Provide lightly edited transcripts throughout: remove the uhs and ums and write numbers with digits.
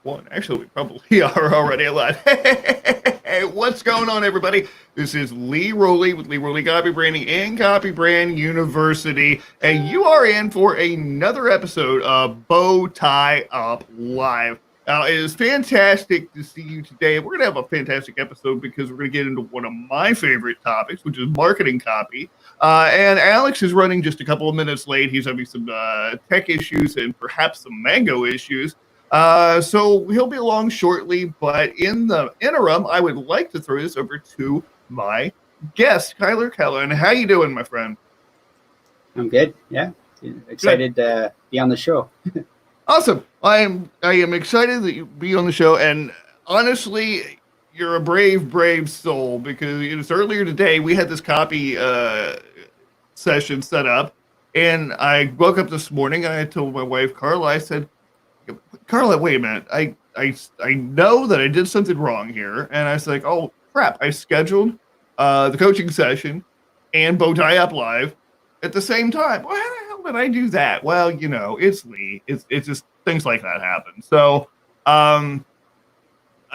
One. Actually, we probably are already live. Hey, what's going on, everybody? This is Lee Rowley with Lee Rowley Copy Branding and Copy Brand University, and you are in for another episode of BowtieUP Live. It is fantastic to see you today. We're going to have a fantastic episode because we're going to get into one of my favorite topics, which is marketing copy. And Alex is running just a couple of minutes late. He's having some tech issues and perhaps some mango issues. So he'll be along shortly, but in the interim, I would like to throw this over to my guest, Cuyler Callahan. How you doing, my friend? I'm good. Yeah, excited to be on the show. Awesome. I am excited that you be on the show, and honestly, you're a brave soul because it was earlier today we had this copy session set up, and I woke up this morning and I told my wife Carla, I said, Carla, wait a minute. I know that I did something wrong here. And I was like, oh, crap. I scheduled the coaching session and BowtieUP Live at the same time. Well, how the hell did I do that? Well, you know, it's Lee. It's just things like that happen. So I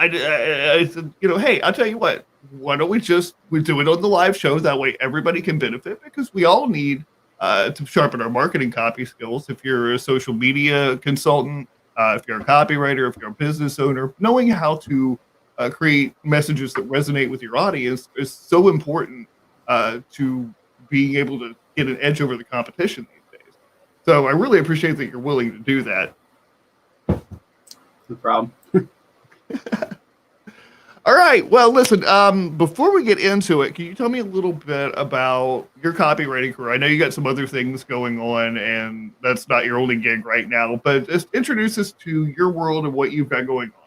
said, you know, hey, I'll tell you what. Why don't we do it on the live show? That way everybody can benefit because we all need to sharpen our marketing copy skills. If you're a social media consultant, if you're a copywriter, if you're a business owner, knowing how to create messages that resonate with your audience is so important to being able to get an edge over the competition these days. So I really appreciate that you're willing to do that. No problem. All right. Well, listen, before we get into it, can you tell me a little bit about your copywriting career? I know you got some other things going on, and that's not your only gig right now, but just introduce us to your world and what you've got going on.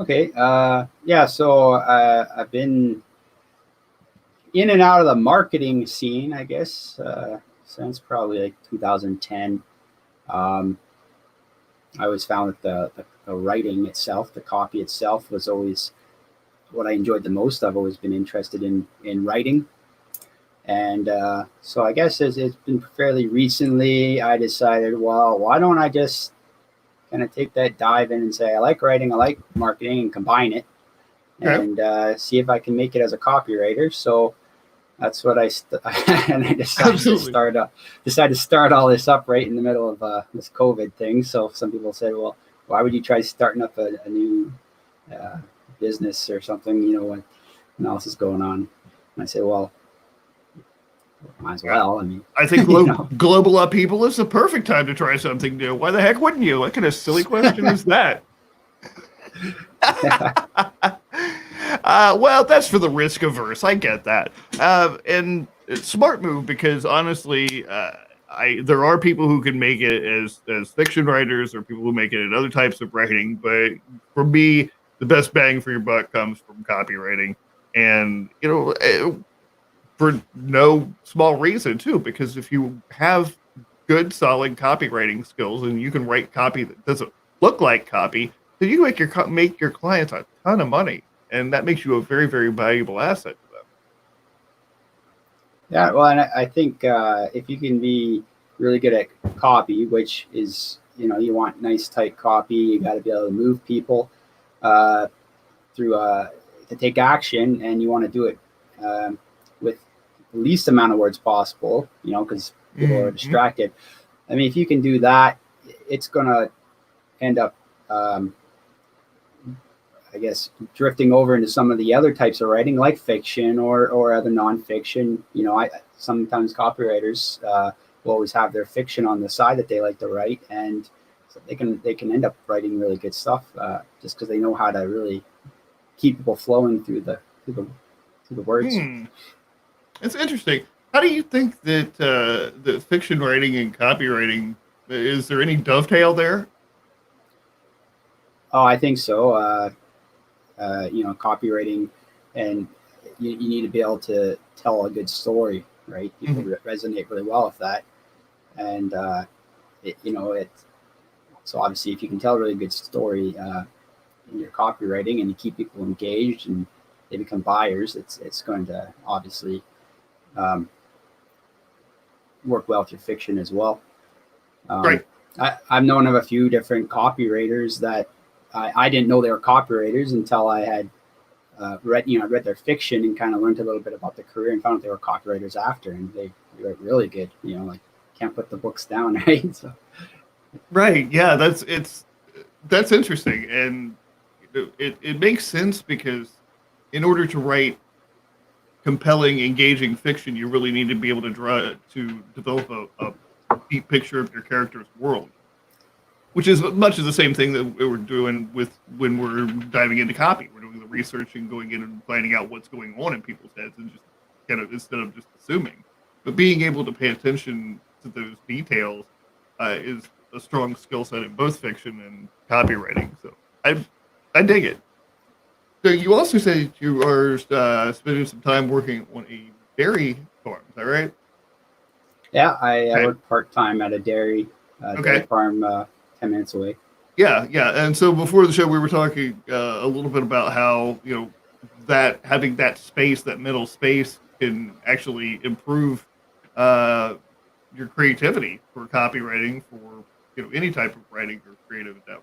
Okay. Yeah. So I've been in and out of the marketing scene, I guess, since probably like 2010. I always found that the writing itself, the copy itself, was always what I enjoyed the most. I've always been interested in writing. And so I guess it's been fairly recently I decided, well, why don't I just kind of take that dive in and say, I like writing, I like marketing, and combine it and see if I can make it as a copywriter. So that's what and I decided to start all this up right in the middle of this COVID thing. So some people said, well, why would you try starting up a new business or something, you know, when else is going on? And I said, well, might as well. I mean, I think global upheaval is the perfect time to try something new. Why the heck wouldn't you? What kind of silly question is that? Well, that's for the risk averse. I get that. And it's a smart move because honestly, there are people who can make it as fiction writers or people who make it in other types of writing. But for me, the best bang for your buck comes from copywriting. And, you know, for no small reason, too, because if you have good, solid copywriting skills and you can write copy that doesn't look like copy, then you can make your clients a ton of money. And that makes you a very, very valuable asset to them. Yeah, well, and I think if you can be really good at copy, which is, you know, you want nice, tight copy, you got to be able to move people through to take action, and you want to do it with the least amount of words possible, you know, because people are distracted. I mean, if you can do that, it's going to end up I guess drifting over into some of the other types of writing, like fiction or other nonfiction. You know, sometimes copywriters will always have their fiction on the side that they like to write, and so they can end up writing really good stuff just because they know how to really keep people flowing through the words. It's interesting. How do you think that the fiction writing and copywriting, is there any dovetail there? Oh, I think so. You know, copywriting, and you need to be able to tell a good story, right? People resonate really well with that, and so obviously if you can tell a really good story in your copywriting and you keep people engaged and they become buyers, it's going to obviously work well with your fiction as well. Right. I've known of a few different copywriters that I didn't know they were copywriters until I had read their fiction and kind of learned a little bit about their career and found out they were copywriters after, and they were really good. Like can't put the books down, right? So. Right. Yeah. That's interesting, and it makes sense because in order to write compelling, engaging fiction, you really need to be able to develop a deep picture of your character's world, which is much of the same thing that we're doing when we're diving into copy. We're doing the research and going in and finding out what's going on in people's heads, and just kind of instead of just assuming, but being able to pay attention to those details is a strong skill set in both fiction and copywriting. So I dig it. So you also said you are spending some time working on a dairy farm. Is that right? Yeah, I work part-time at a dairy farm 10 minutes away. Yeah. And so before the show, we were talking a little bit about how, that having that space, that mental space can actually improve your creativity for copywriting, for, any type of writing or creative endeavor.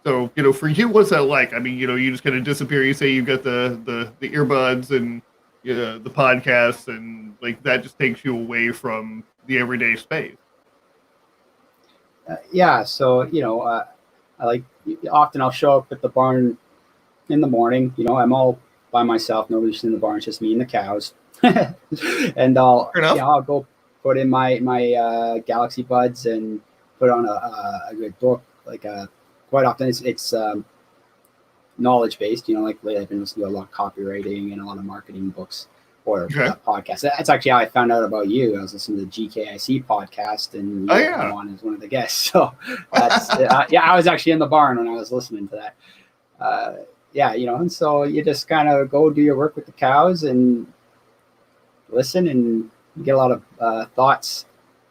So, for you, what's that like? I mean, you just kind of disappear. You say you've got the earbuds and the podcasts, and like that just takes you away from the everyday space. Yeah, so I like often I'll show up at the barn in the morning. I'm all by myself. Nobody's in the barn. It's just me and the cows. And I'll go put in my Galaxy Buds and put on a good book. Like quite often it's knowledge based. Like lately I've been listening to a lot of copywriting and a lot of marketing books or podcasts. That's actually how I found out about you. I was listening to the GKIC podcast, and you come on as one of the guests. So that's I was actually in the barn when I was listening to that. And so you just kind of go do your work with the cows and listen, and you get a lot of thoughts.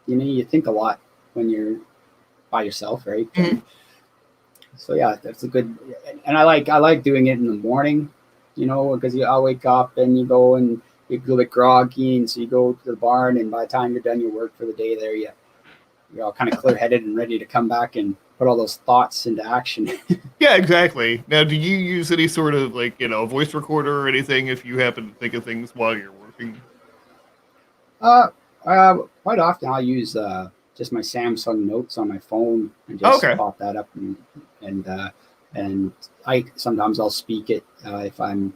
You think a lot when you're by yourself, right? Mm-hmm. So yeah, that's a good, and I like doing it in the morning, because I'll wake up and you go and you're a little bit groggy, and so you go to the barn, and by the time you're done your work for the day there, you're all kind of clear-headed and ready to come back and put all those thoughts into action. Yeah, exactly. Now, do you use any sort of voice recorder or anything if you happen to think of things while you're working? Quite often I'll use just my Samsung Notes on my phone and just pop that up, and I sometimes I'll speak it if I'm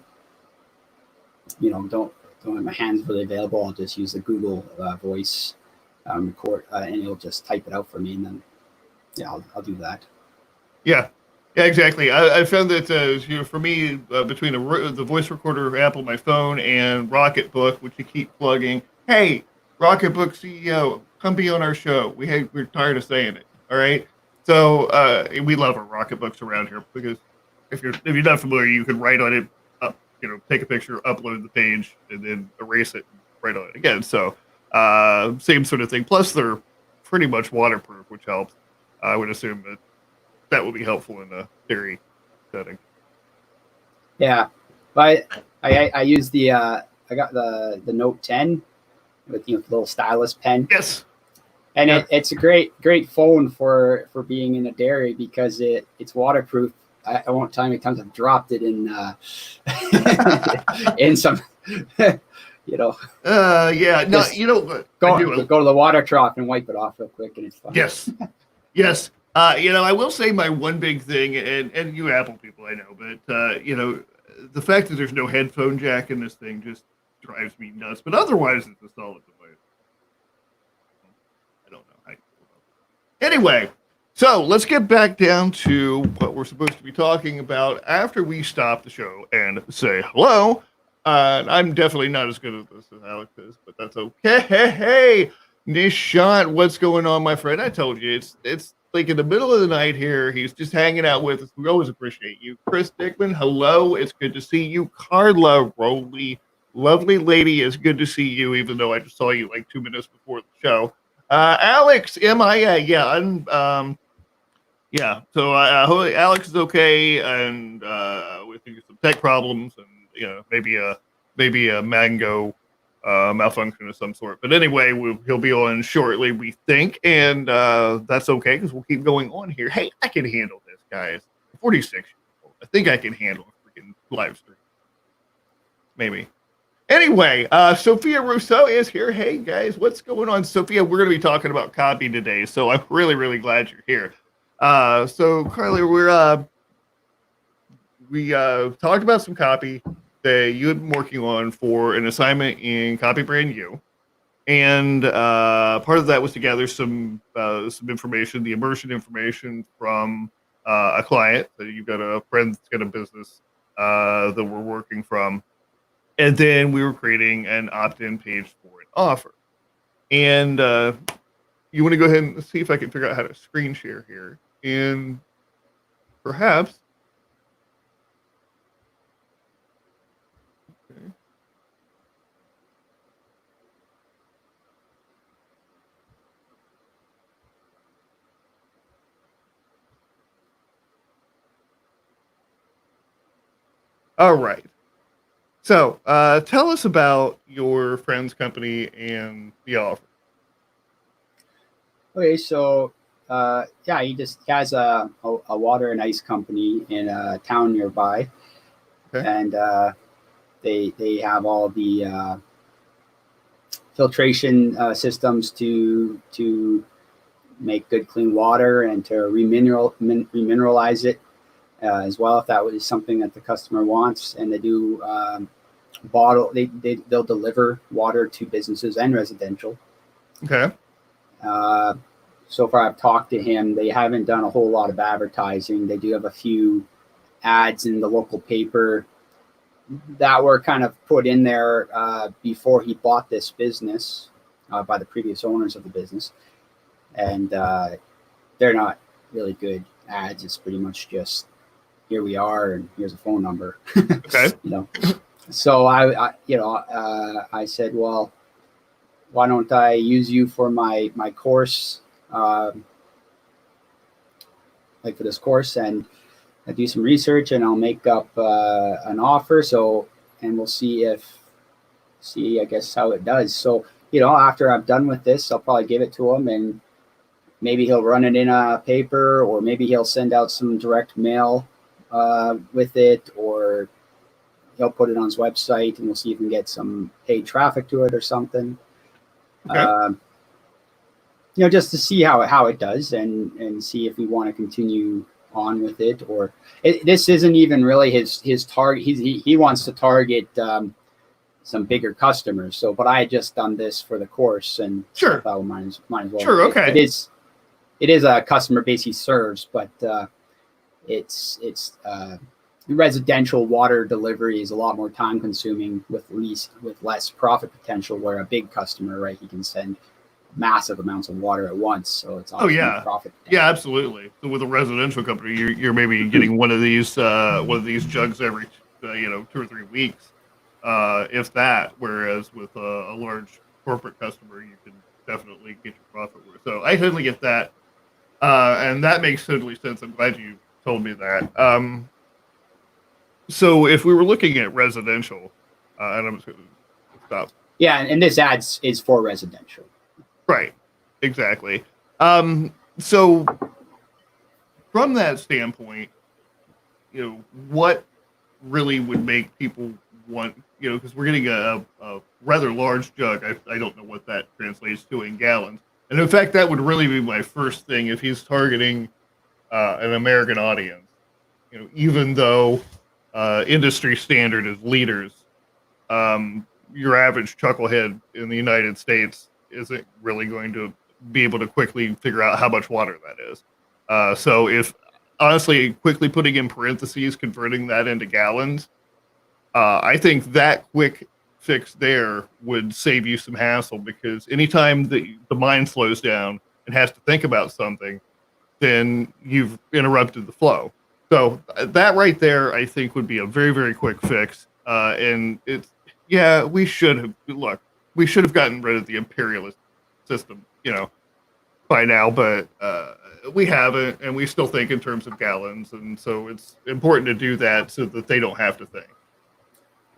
don't have my hands really available. I'll just use the Google voice record, and it'll just type it out for me, and then I'll do that. Yeah, exactly. I found that for me, between the voice recorder app on my phone and Rocketbook, which you keep plugging, hey, Rocketbook CEO, come be on our show. We're tired of saying it. All right. So we love our Rocketbooks around here, because if you're not familiar, you can write on it, take a picture, upload the page, and then erase it and write on it again. So same sort of thing. Plus, they're pretty much waterproof, which helps. I would assume that would be helpful in a dairy setting. Yeah, but I use I got the Note 10 with the little stylus pen. Yes. And it's a great phone for being in a dairy, because it's waterproof. I won't tell you how many times I've dropped it in in some No, go to the water trough and wipe it off real quick, and it's fine. Yes. I will say my one big thing, and you Apple people, I know, but the fact that there's no headphone jack in this thing just drives me nuts. But otherwise, it's a solid device. I don't know how you feel about it. Anyway, so let's get back down to what we're supposed to be talking about after we stop the show and say hello. I'm definitely not as good at this as Alex is, but that's okay. Hey, Nishant, what's going on, my friend? I told you, it's like in the middle of the night here. He's just hanging out with us. We always appreciate you. Chris Dickman, hello. It's good to see you. Carla Rowley, lovely lady, it's good to see you, even though I just saw you like 2 minutes before the show. Alex, MIA, so Alex is okay, and we think some tech problems, and maybe a mango malfunction of some sort. But anyway, he'll be on shortly, we think, and that's okay because we'll keep going on here. Hey, I can handle this, guys. 46-year-old. I think I can handle a freaking live stream. Maybe. Anyway, Sophia Rousseau is here. Hey, guys, what's going on? Sophia, we're going to be talking about copy today, so I'm really, really glad you're here. So, Carly, we talked about some copy that you had been working on for an assignment in Copy Brand U. And part of that was to gather some information, the immersion information from a client. So you've got a friend that's got a business that we're working from. And then we were creating an opt-in page for an offer. And you want to go ahead and see if I can figure out how to screen share here. And perhaps... Okay. All right. So tell us about your friend's company and the offer. Okay, so yeah, he just has a water and ice company in a town nearby, Okay. and they have all the filtration systems to make good clean water and to remineralize it as well, if that was something that the customer wants. And they do they'll deliver water to businesses and residential. Okay. So far I've talked to him. They haven't done a whole lot of advertising. They do have a few ads in the local paper that were kind of put in there before he bought this business by the previous owners of the business. And they're not really good ads. It's pretty much just, here we are and here's a phone number. Okay. So I said, well, why don't I use you for my course, like for this course, and I do some research and I'll make up an offer. So, and we'll see I guess how it does. So, after I'm done with this, I'll probably give it to him, and maybe he'll run it in a paper, or maybe he'll send out some direct mail with it, or he'll put it on his website, and we'll see if we can get some paid traffic to it or something. Okay. Just to see how it does, and see if we want to continue on with it, or this isn't even really his target. He wants to target some bigger customers. So, but I had just done this for the course, and Sure. I might as well. Sure. Okay. It is a customer base he serves, but it's residential water delivery is a lot more time consuming with less profit potential, where a big customer, right, he can send massive amounts of water at once, so it's profit potential. Yeah, absolutely. So with a residential company, you're maybe getting one of these jugs every 2 or 3 weeks, if that. Whereas with a large corporate customer, you can definitely get your profit worth. So I totally get that, and that makes totally sense. I'm glad you told me that. So if we were looking at residential, and I'm just going to stop. Yeah, and this ad is for residential. Right, exactly. So from that standpoint, what really would make people want, because we're getting a rather large jug. I don't know what that translates to in gallons. And in fact, that would really be my first thing if he's targeting an American audience. Even though industry standard is liters, your average chucklehead in the United States isn't really going to be able to quickly figure out how much water that is. So if honestly, quickly putting in parentheses, converting that into gallons, I think that quick fix there would save you some hassle, because anytime the mind slows down and has to think about something, then you've interrupted the flow. So that right there, I think, would be a very, very quick fix. And we should have gotten rid of the imperialist system, by now, but we haven't, and we still think in terms of gallons. And so it's important to do that so that they don't have to think.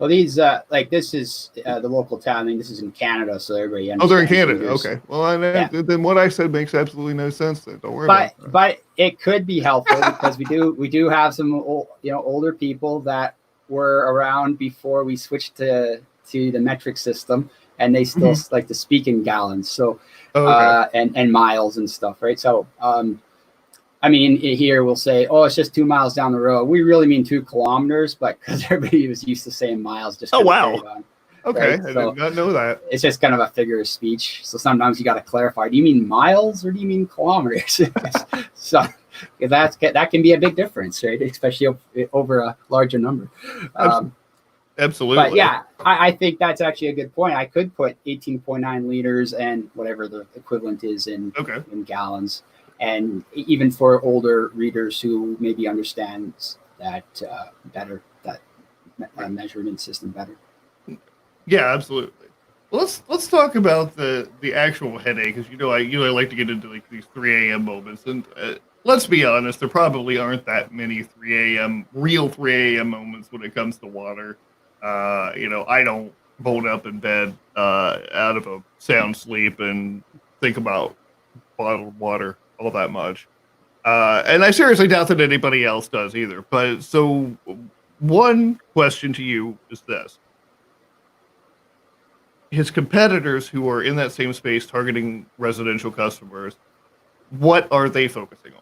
Well, these like this is the local town. I mean, this is in Canada, so everybody Oh, they're in understands Canada. liters. Okay. Well, Yeah. then what I said makes absolutely no sense. Then don't worry about that. But it could be helpful because we do have some older people that were around before we switched to the metric system, and they still like to speak in gallons. So and miles and stuff, right? So I mean, here we'll say, oh, it's just 2 miles down the road. We really mean 2 kilometers, but because everybody was used to saying miles, just oh wow, on, okay, right? I So did not know that. it's just kind of a figure of speech. So sometimes you got to clarify: do you mean miles or do you mean kilometers? So that can be a big difference, right? Especially over a larger number. Absolutely. But yeah, I think that's actually a good point. I could put 18.9 liters and whatever the equivalent is in gallons. And even for older readers who maybe understands that better, that measurement system better. Yeah, absolutely. Well, let's talk about the actual headache, because I like to get into like these 3 a.m. moments, and let's be honest, there probably aren't that many real 3 a.m. moments when it comes to water. I don't bolt up in bed out of a sound sleep and think about bottled water all that much. And I seriously doubt that anybody else does either. But so one question to you is this. His competitors who are in that same space targeting residential customers, what are they focusing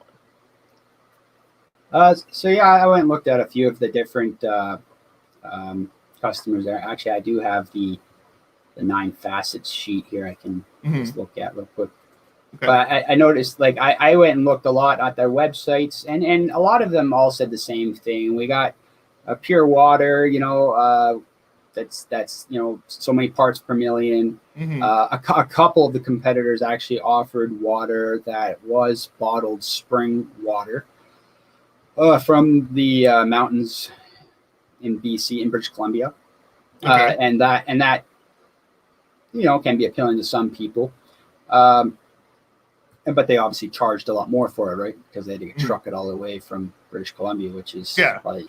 on? So yeah, I went and looked at a few of the different customers there. Actually, I do have the 9 facets sheet here I can just look at real quick. Okay. But I noticed, like, I went and looked a lot at their websites, and a lot of them all said the same thing. We got pure water, that's so many parts per million. A couple of the competitors actually offered water that was bottled spring water from the mountains in BC, in British Columbia. Okay. And that can be appealing to some people. But they obviously charged a lot more for it, right? Because they had to truck it all the way from British Columbia, which is quite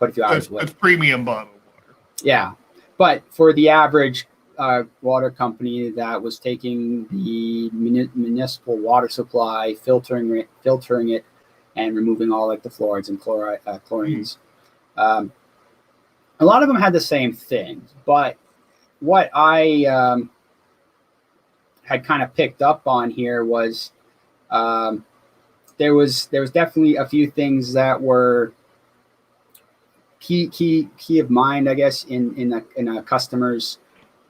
a few hours away. It's premium bottled water. Yeah. But for the average water company that was taking the municipal water supply, filtering it, and removing all like the fluorides and chlorines, a lot of them had the same thing. But what I had kind of picked up on here was there was definitely a few things that were key of mind, I guess, in a customer's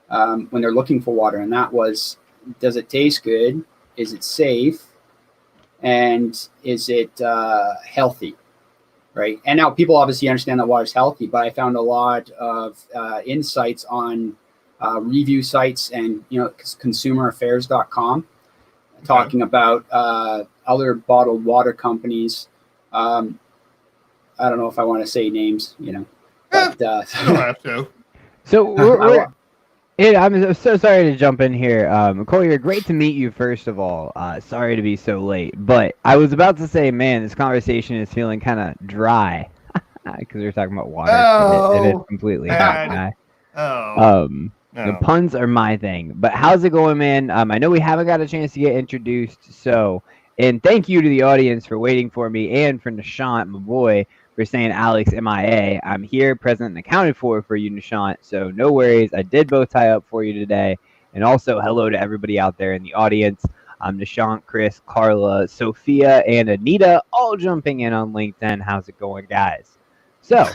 when they're looking for water, and that was, does it taste good? Is it safe? And is it healthy? Right. And now people obviously understand that water is healthy, but I found a lot of insights on review sites and consumeraffairs.com talking about other bottled water companies. I don't know if I want to say names, but you don't have to. So I'm so sorry to jump in here. Collier, great to meet you, first of all. Sorry to be so late, but I was about to say, man, this conversation is feeling kind of dry because we were talking about water. It is completely dry. The puns are my thing. But how's it going, man? I know we haven't got a chance to get introduced, and thank you to the audience for waiting for me, and for Nishant, my boy, for saying Alex MIA. I'm here, present and accounted for you, Nishant, so no worries. I did bow tie up for you today. And also hello to everybody out there in the audience. I'm Nishant, Chris, Carla, Sophia, and Anita, all jumping in on LinkedIn. How's it going, guys? So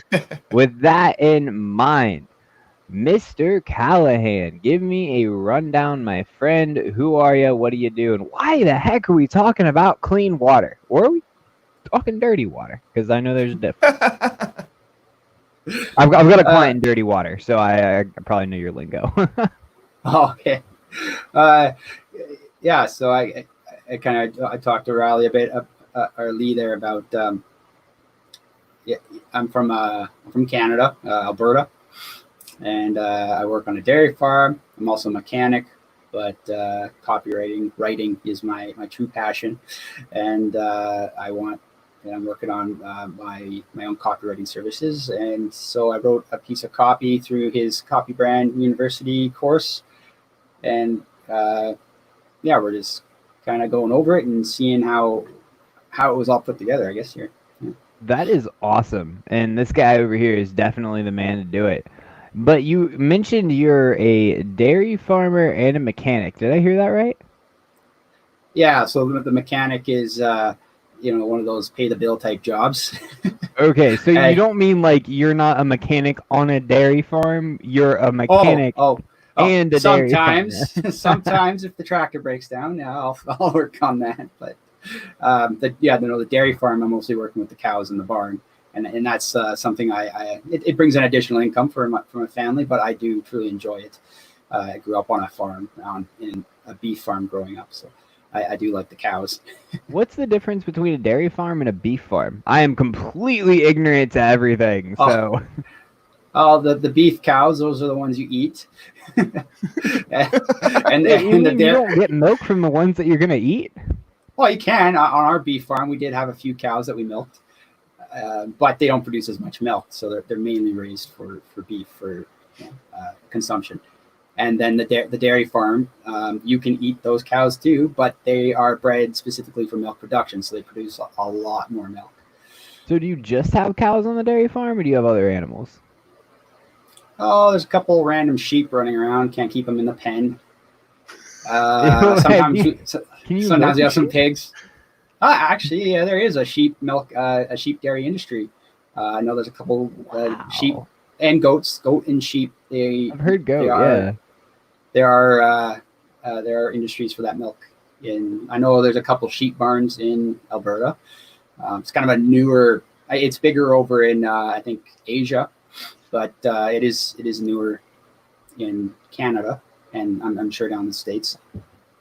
with that in mind, Mr. Callahan, give me a rundown, my friend. Who are you? What do you do? And why the heck are we talking about clean water? Or are we talking dirty water? Because I know there's a difference. I've got a client in dirty water, so I probably know your lingo. Okay. Yeah, so I talked to Rowley a bit, or Lee there, about I'm from Canada, Alberta. And I work on a dairy farm. I'm also a mechanic, but writing is my true passion. And I want and I'm working on my own copywriting services. And so I wrote a piece of copy through his Copy Brand University course, and yeah, we're just kind of going over it and seeing how it was all put together, I guess here. Yeah. That is awesome. And this guy over here is definitely the man to do it. But you mentioned you're a dairy farmer and a mechanic. Did I hear that right? Yeah, so the mechanic is, one of those pay the bill type jobs. Okay, so you don't mean like you're not a mechanic on a dairy farm. You're a mechanic and a dairy farm. Sometimes if the tractor breaks down, yeah, I'll work on that. But the dairy farm, I'm mostly working with the cows in the barn. And that's something it brings an additional income for my family, but I do truly enjoy it. I grew up on a farm, in a beef farm growing up, so I do like the cows. What's the difference between a dairy farm and a beef farm? I am completely ignorant to everything, so... The beef cows, those are the ones you eat. and you don't get milk from the ones that you're going to eat? Well, you can. On our beef farm, we did have a few cows that we milked. But they don't produce as much milk, so they're mainly raised for beef for consumption. And then the dairy farm, you can eat those cows too, but they are bred specifically for milk production, so they produce a lot more milk. So do you just have cows on the dairy farm, or do you have other animals? Oh, there's a couple random sheep running around. Can't keep them in the pen. Sometimes we have some pigs. Actually, yeah, there is a sheep dairy industry. I know there's a couple sheep and goats, goat and sheep. I've heard goat. Yeah, there are industries for that milk. I know there's a couple sheep barns in Alberta. It's kind of a newer. It's bigger over in I think Asia, but it is newer in Canada, and I'm sure down in the States.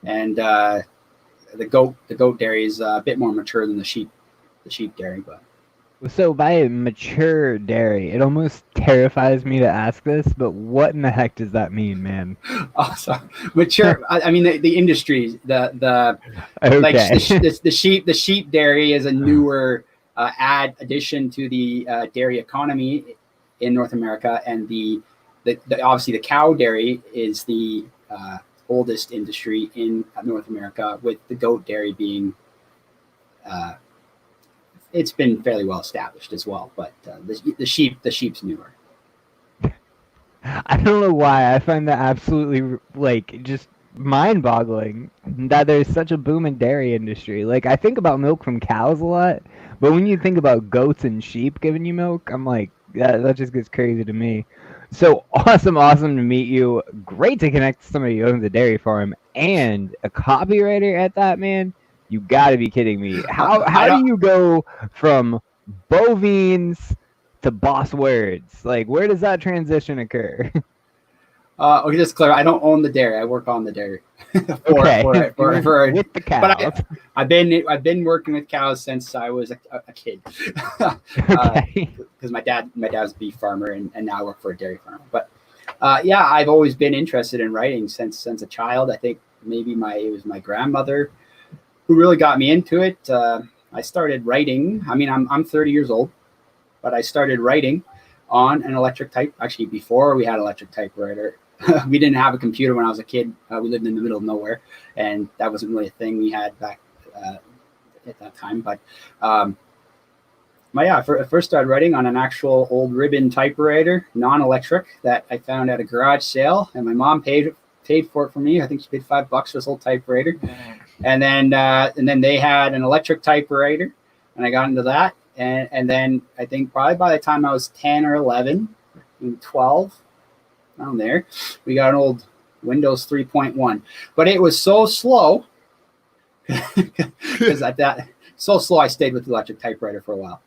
And the goat dairy is a bit more mature than the sheep dairy, but. So by mature dairy, it almost terrifies me to ask this, but what in the heck does that mean, man? Oh, sorry. Mature. I mean the industry, the okay. Like the sheep dairy is a newer addition to the dairy economy in North America, and the obviously the cow dairy is the oldest industry in North America, with the goat dairy being it's been fairly well established as well, but the sheep's newer. I don't know why I find that absolutely just mind-boggling that there's such a boom in dairy industry. Like, I think about milk from cows a lot, but when you think about goats and sheep giving you milk, I'm like, that just gets crazy to me. So awesome to meet you. Great to connect to somebody who owns a dairy farm and a copywriter at that, man. You got to be kidding me. How do you go from bovines to boss words? Like, where does that transition occur? Okay, just clear. I don't own the dairy. I work on the dairy. With the cows. But I've been working with cows since I was a kid. Okay. Because my dad's a beef farmer, and now I work for a dairy farm. But yeah, I've always been interested in writing since a child. I think maybe it was my grandmother who really got me into it. I started writing. I mean, I'm 30 years old, but I started writing on an electric type. Actually, before we had electric typewriter, we didn't have a computer when I was a kid. We lived in the middle of nowhere, and that wasn't really a thing we had back at that time. But I first started writing on an actual old ribbon typewriter, non-electric, that I found at a garage sale, and my mom paid for it for me. I think she paid $5 for this old typewriter. And then they had an electric typewriter, and I got into that. And then I think probably by the time I was 10 or 11, 12, around there, we got an old Windows 3.1. But it was so slow, because I stayed with the electric typewriter for a while.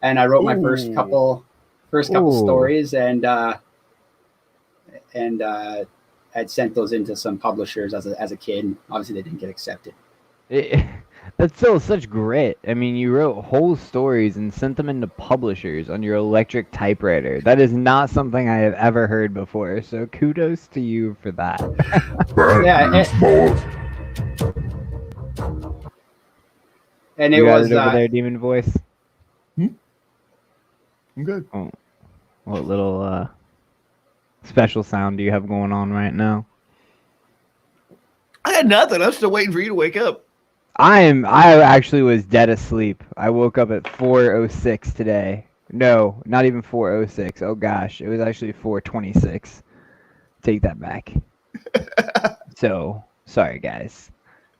And I wrote my first couple stories, and I'd sent those into some publishers as a kid, and obviously they didn't get accepted. That's still such grit. I mean, you wrote whole stories and sent them into publishers on your electric typewriter. That is not something I have ever heard before, so kudos to you for that. And you it was over there, Demon Voice. I'm good. Oh, what little special sound do you have going on right now? I had nothing. I'm still waiting for you to wake up. I actually was dead asleep. I woke up at 4:06 today. No, not even 4:06. Oh gosh, it was actually 4:26. Take that back. So sorry, guys.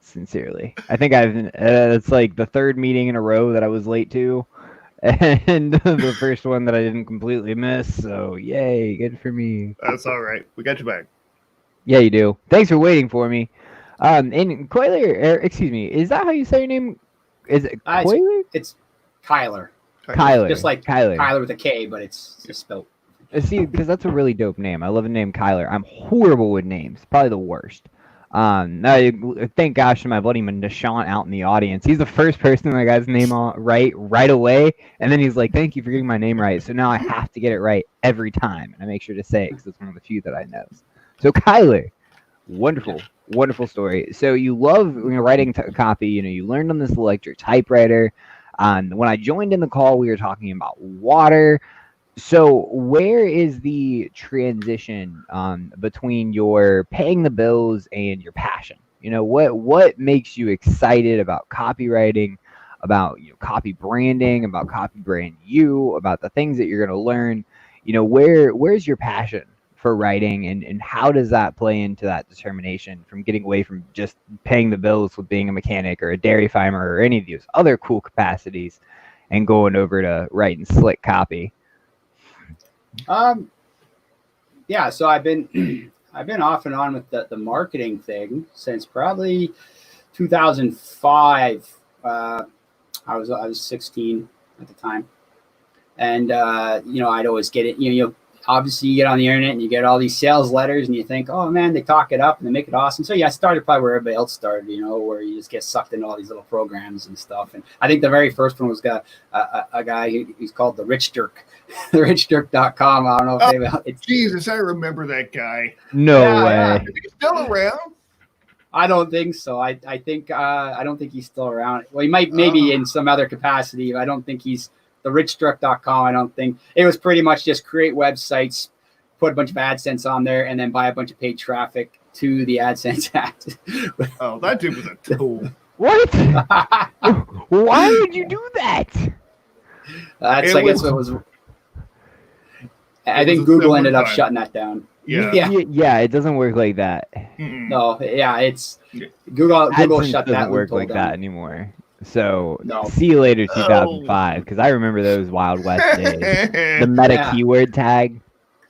Sincerely, I think it's like the third meeting in a row that I was late to, and the first one that I didn't completely miss. So yay, good for me. That's all right. We got you back. Yeah, you do. Thanks for waiting for me. And Cuyler, excuse me, is that how you say your name? Is it Cuyler? It's Cuyler. Cuyler. Just like Cuyler with a K, but it's spelled. See, because that's a really dope name. I love the name Cuyler. I'm horrible with names. Probably the worst. Thank gosh to my buddy Nishant out in the audience. He's the first person that got his name right away, and then he's like, "Thank you for getting my name right." So now I have to get it right every time, and I make sure to say it because it's one of the few that I know. So Cuyler, wonderful story. So you love writing copy. You learned on this electric typewriter. When I joined in the call, we were talking about water. So where is the transition between your paying the bills and your passion? What makes you excited about copywriting, about copy branding, about copy brand you, about the things that you're going to learn? Where's your passion for writing, and how does that play into that determination from getting away from just paying the bills with being a mechanic or a dairy farmer or any of these other cool capacities and going over to writing slick copy? Yeah, so I've been off and on with the marketing thing since probably 2005. I was 16 at the time, and I'd always get it. Obviously you get on the internet and you get all these sales letters and you think, oh man, they talk it up and they make it awesome. So yeah, I started probably where everybody else started, where you just get sucked into all these little programs and stuff. And I think the very first one was a guy who's called the Rich Dirk, richdirk.com. I don't know if Jesus, I remember that guy. No way. Yeah. Is he still around? I don't think so. I don't think he's still around. Well, he might maybe in some other capacity, but I don't think he's the richdirk.com. I don't think it was pretty much just create websites, put a bunch of AdSense on there, and then buy a bunch of paid traffic to the AdSense ads. Oh, that dude was a tool. What? Why would you do that? I think Google ended up shutting that down. Yeah, it doesn't work like that. Mm-mm. No, yeah, it's Google shut that. Doesn't work like that anymore. So see you later, 2005, because I remember those Wild West days. The meta keyword tag.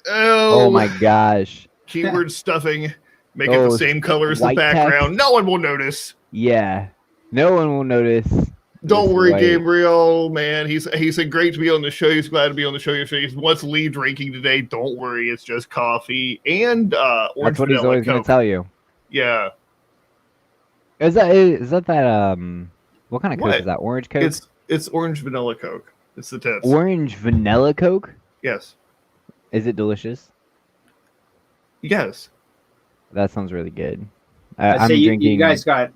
Oh my gosh. Keyword stuffing. Make it the same color as the background. Text. No one will notice. Yeah, no one will notice. Don't worry, Gabriel, man. He said great to be on the show. He's glad to be on the show. What's Lee drinking today? Don't worry, it's just coffee and orange. That's what he's always going to tell you. Yeah. Is that what kind of Coke is that? Orange Coke? It's orange vanilla Coke. It's the test. Orange vanilla Coke? Yes. Is it delicious? Yes. That sounds really good. I'm drinking. You guys got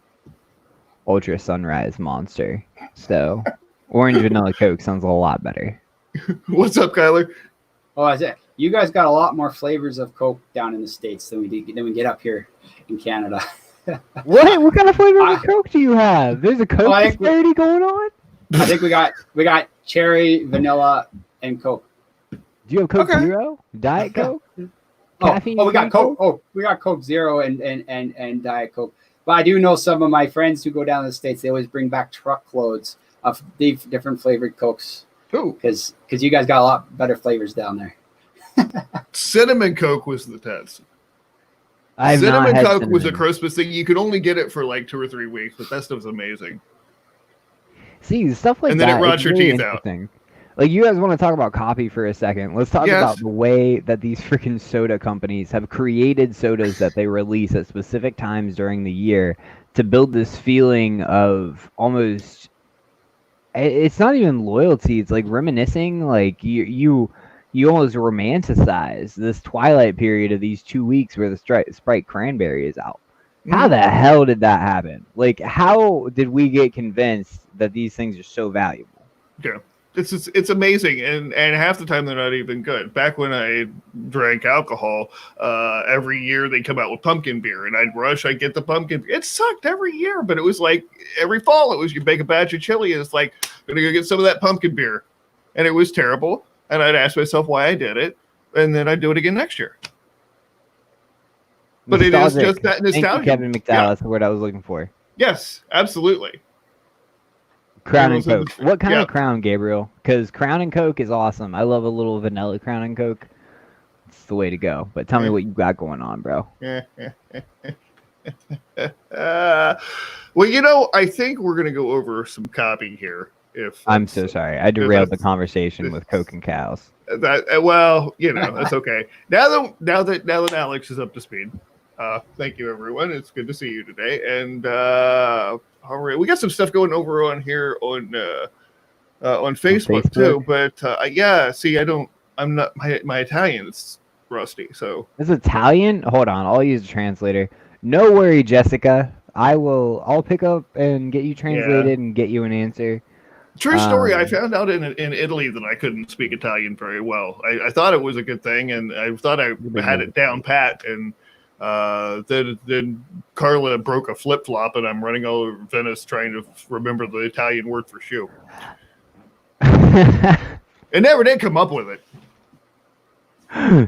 Ultra Sunrise Monster. So orange vanilla Coke sounds a lot better. What's up, Kyler? Oh, I said you guys got a lot more flavors of Coke down in the States than we get up here in Canada. What kind of flavor of Coke do you have? There's a Coke disparity going on? I think we got cherry, vanilla, and Coke. Do you have Coke Zero? Diet Coke? Caffeine? We got Coke. Oh, we got Coke Zero and Diet Coke. But I do know some of my friends who go down to the States. They always bring back truckloads of different flavored Cokes. Because you guys got a lot better flavors down there. Cinnamon Coke was the test. Cinnamon Coke was a Christmas thing. You could only get it for like 2 or 3 weeks, but that stuff's amazing. See, stuff like that. And then it rots your teeth out. Like, you guys want to talk about copy for a second. Let's talk about the way that these freaking soda companies have created sodas that they release at specific times during the year to build this feeling of almost, it's not even loyalty. It's like reminiscing. Like you almost romanticize this twilight period of these 2 weeks where the Sprite Cranberry is out. How the hell did that happen? Like, how did we get convinced that these things are so valuable? Yeah. it's amazing, and half the time they're not even good. Back when I drank alcohol, every year they come out with pumpkin beer, and I'd get the pumpkin beer. It sucked every year, but it was like every fall it was you make a batch of chili, and it's like gonna go get some of that pumpkin beer, and it was terrible. And I'd ask myself why I did it, and then I'd do it again next year. But it is just that nostalgia. Thank you, Kevin McDowell. That's the word I was looking for. Yes, absolutely. Crown and Coke. What kind of Crown, Gabriel? Because Crown and Coke is awesome. I love a little vanilla Crown and Coke. It's the way to go. But tell me what you got going on, bro. Well, I think we're going to go over some copy here. I'm so sorry. I derailed the conversation with Coke and cows. That's okay. Now that Alex is up to speed, thank you, everyone. It's good to see you today. And all right, we got some stuff going over on here on Facebook too. But I'm not my Italian is rusty. So it's Italian. Hold on, I'll use a translator. No worry, Jessica. I'll pick up and get you translated and get you an answer. True story. I found out in Italy that I couldn't speak Italian very well. I thought it was a good thing, and I thought I had it down pat. And then Carla broke a flip flop, and I'm running all over Venice trying to remember the Italian word for shoe. It never did come up with it.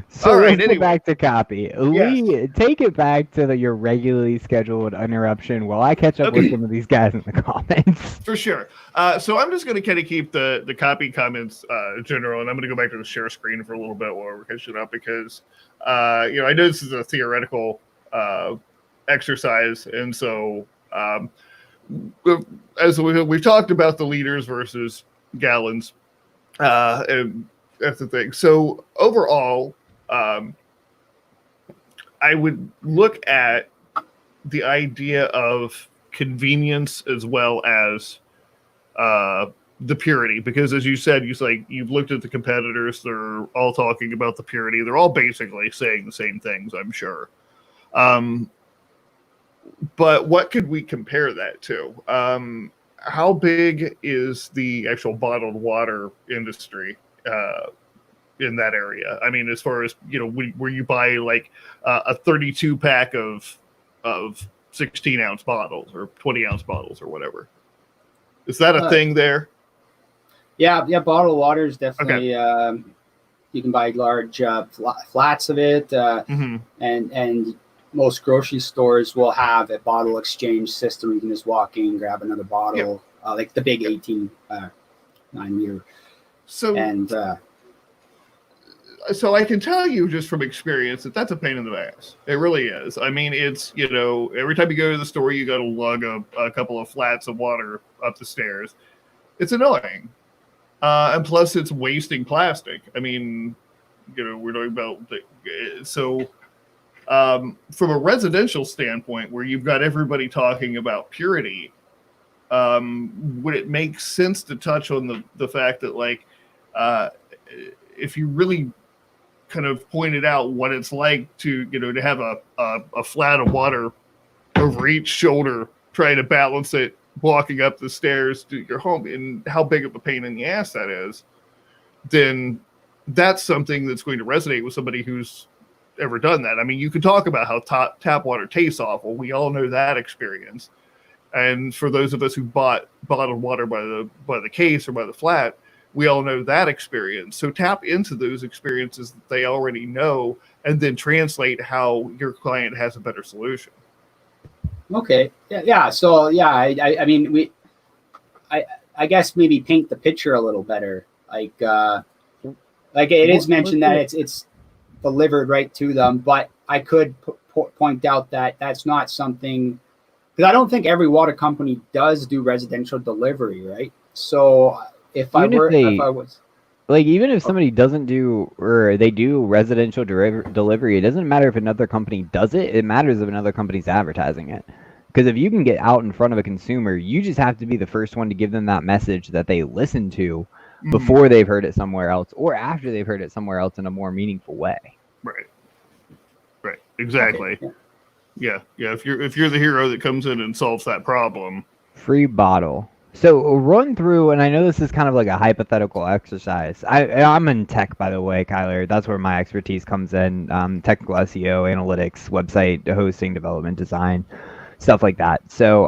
So let's get back to copy. Lee, take it back to your regularly scheduled interruption while I catch up with some of these guys in the comments. For sure. So I'm just going to kind of keep the copy comments general, and I'm going to go back to the share screen for a little bit while we're catching up because, I know this is a theoretical exercise, and so as we've talked about the liters versus gallons, and that's the thing. So overall, I would look at the idea of convenience as well as the purity, because as you said, you've looked at the competitors. They're all talking about the purity. They're all basically saying the same things, I'm sure. But what could we compare that to? How big is the actual bottled water industry in that area? I mean, as far as, where you buy like a 32 pack of 16-ounce bottles or 20-ounce bottles or whatever. Is that a thing there? Yeah, bottled water is definitely, you can buy large flats of it, and most grocery stores will have a bottle exchange system. You can just walk in, grab another bottle, like the big 18 9-meter. So I can tell you just from experience that's a pain in the ass. It really is. I mean, it's, every time you go to the store, you got to lug a couple of flats of water up the stairs. It's annoying. And plus it's wasting plastic. I mean, we're talking about from a residential standpoint where you've got everybody talking about purity, would it make sense to touch on the fact that if you really kind of pointed out what it's like to have a flat of water over each shoulder, trying to balance it, walking up the stairs to your home, and how big of a pain in the ass that is, then that's something that's going to resonate with somebody who's ever done that. I mean, you could talk about how tap water tastes awful. We all know that experience. And for those of us who bought bottled water by the case or by the flat, we all know that experience. So tap into those experiences that they already know, and then translate how your client has a better solution. Okay. Yeah. So I mean, I guess maybe paint the picture a little better. Like it is mentioned that it's delivered right to them, but I could point out that that's not something, because I don't think every water company does do residential delivery, right? So even if somebody doesn't do, or they do residential delivery, it doesn't matter if another company does it. It matters if another company's advertising it. Because if you can get out in front of a consumer, you just have to be the first one to give them that message that they listen to before they've heard it somewhere else, or after they've heard it somewhere else in a more meaningful way. Right. Exactly. Okay. Yeah. If you're the hero that comes in and solves that problem. Free bottle. So run through, and I know this is kind of like a hypothetical exercise. I'm in tech, by the way, Kyler. That's where my expertise comes in. Technical SEO, analytics, website hosting, development, design, stuff like that. So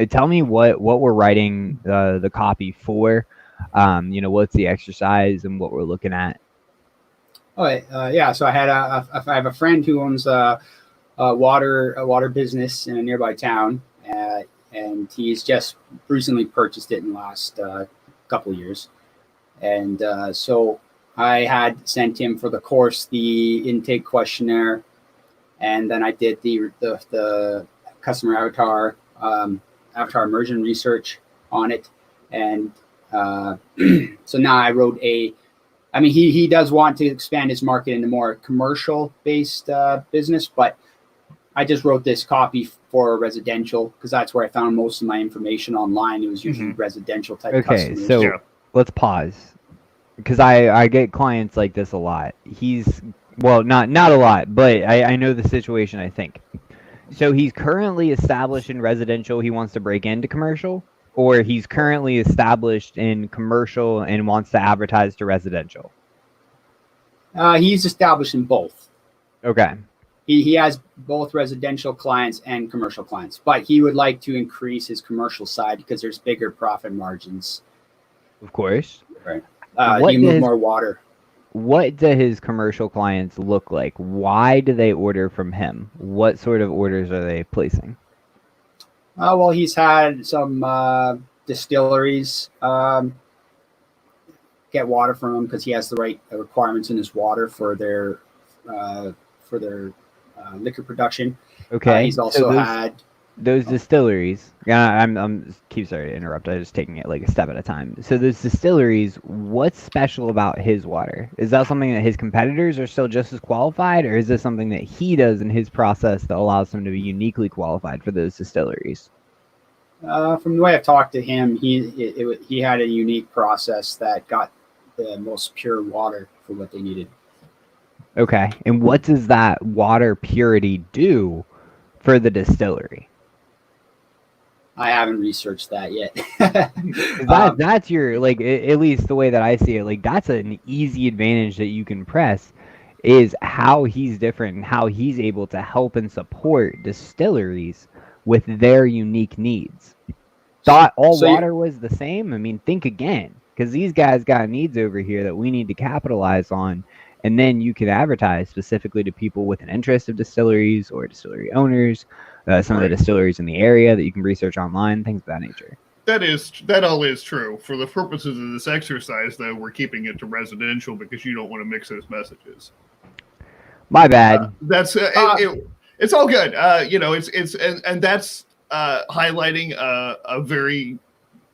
tell me what we're writing the copy for. What's the exercise and what we're looking at. Oh, yeah. So I have a friend who owns a water business in a nearby town, and he's just recently purchased it in the last couple of years. And so I had sent him for the course the intake questionnaire, and then I did the customer avatar immersion research on it, and so now I wrote I mean, he does want to expand his market into more commercial based business, but I just wrote this copy for residential because that's where I found most of my information online. It was usually residential type customers. So let's pause, because I get clients like this a lot. Well, not a lot, but I know the situation, I think. So he's currently established in residential. He wants to break into commercial, or he's currently established in commercial and wants to advertise to residential. He's established in both. Okay. He has both residential clients and commercial clients, but he would like to increase his commercial side because there's bigger profit margins. Of course. Right. You move more water. What do his commercial clients look like? Why do they order from him? What sort of orders are they placing? Well, he's had some distilleries get water from him because he has the right requirements in his water for their liquor production. Okay. He's also had those distilleries. Yeah, I'm keep sorry to interrupt. I'm just taking it like a step at a time. So those distilleries, what's special about his water? Is that something that his competitors are still just as qualified, or is this something that he does in his process that allows him to be uniquely qualified for those distilleries? From the way I've talked to him, he had a unique process that got the most pure water for what they needed. Okay, and what does that water purity do for the distillery? I haven't researched that yet. That's your, like, at least the way that I see it, like, that's an easy advantage that you can press, is how he's different and how he's able to help and support distilleries with their unique needs. Thought water was the same? I mean, think again, because these guys got needs over here that we need to capitalize on, and then you can advertise specifically to people with an interest of distilleries or distillery owners, some of the distilleries in the area that you can research online, things of that nature. That all is true. For the purposes of this exercise, though, we're keeping it to residential because you don't want to mix those messages. My bad. It's all good. And that's highlighting a very